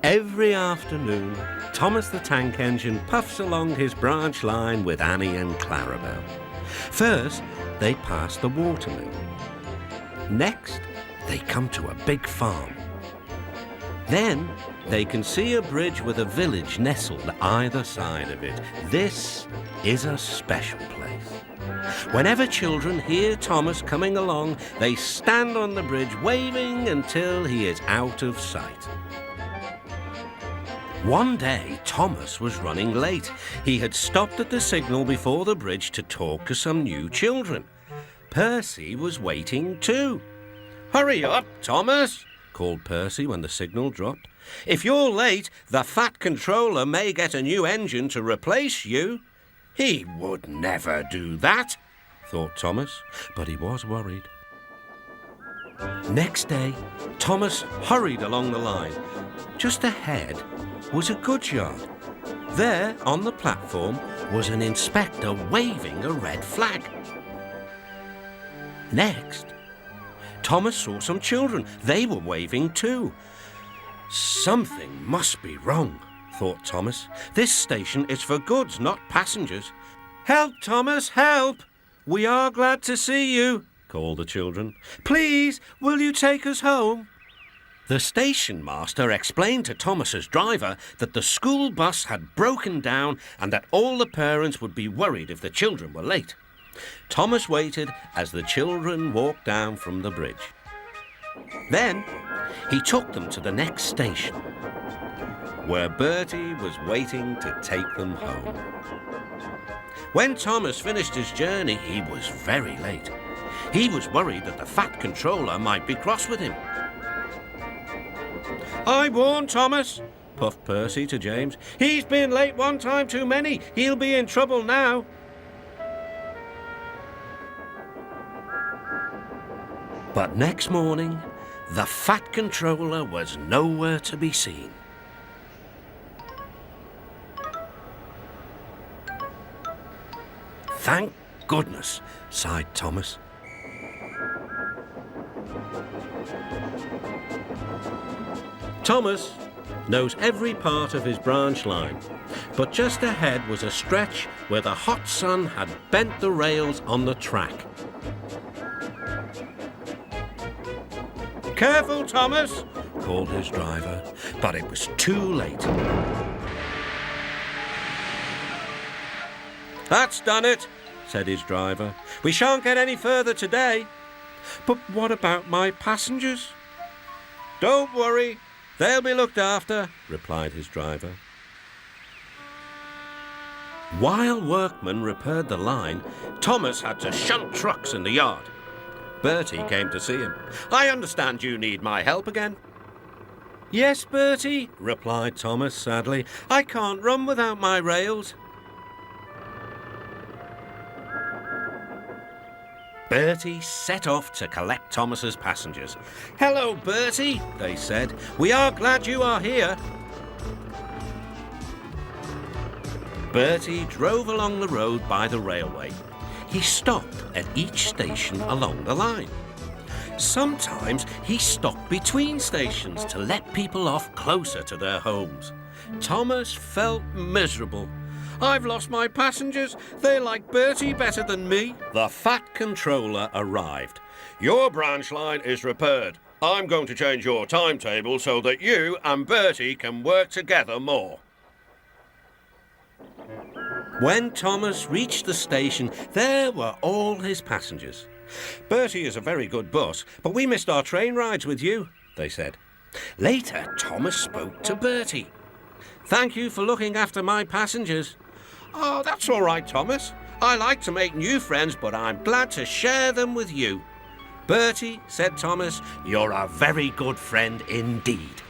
Every afternoon, Thomas the Tank Engine puffs along his branch line with Annie and Clarabel. First, they pass the watermill. Next, they come to a big farm. Then, they can see a bridge with a village nestled either side of it. This is a special place. Whenever children hear Thomas coming along, they stand on the bridge waving until he is out of sight. One day, Thomas was running late. He had stopped at the signal before the bridge to talk to some new children. Percy was waiting too. "Hurry up, Thomas," called Percy when the signal dropped. "If you're late, the Fat Controller may get a new engine to replace you." "He would never do that," thought Thomas, but he was worried. Next day, Thomas hurried along the line. Just ahead was a goods yard. There, on the platform, was an inspector waving a red flag. Next, Thomas saw some children. They were waving too. Something must be wrong, thought Thomas. This station is for goods, not passengers. "Help, Thomas, help! We are glad to see you," called the children. "Please, will you take us home?" The station master explained to Thomas's driver that the school bus had broken down and that all the parents would be worried if the children were late. Thomas waited as the children walked down from the bridge. Then he took them to the next station, where Bertie was waiting to take them home. When Thomas finished his journey, he was very late. He was worried that the Fat Controller might be cross with him. "I warned Thomas," puffed Percy to James. "He's been late one time too many. He'll be in trouble now." But next morning, the Fat Controller was nowhere to be seen. "Thank goodness," sighed Thomas. Thomas knows every part of his branch line, but just ahead was a stretch where the hot sun had bent the rails on the track. "Careful, Thomas," called his driver, but it was too late. "That's done it," said his driver. "We shan't get any further today." "But what about my passengers?" "Don't worry. They'll be looked after," replied his driver. While workmen repaired the line, Thomas had to shunt trucks in the yard. Bertie came to see him. "I understand you need my help again." "Yes, Bertie," replied Thomas sadly. "I can't run without my rails." Bertie set off to collect Thomas's passengers. "Hello, Bertie," they said. "We are glad you are here." Bertie drove along the road by the railway. He stopped at each station along the line. Sometimes he stopped between stations to let people off closer to their homes. Thomas felt miserable. "I've lost my passengers. They like Bertie better than me." The Fat Controller arrived. "Your branch line is repaired. I'm going to change your timetable so that you and Bertie can work together more." When Thomas reached the station, there were all his passengers. "Bertie is a very good bus, but we missed our train rides with you," they said. Later, Thomas spoke to Bertie. "Thank you for looking after my passengers." "Oh, that's all right, Thomas. I like to make new friends, but I'm glad to share them with you." "Bertie," said Thomas, "you're a very good friend indeed."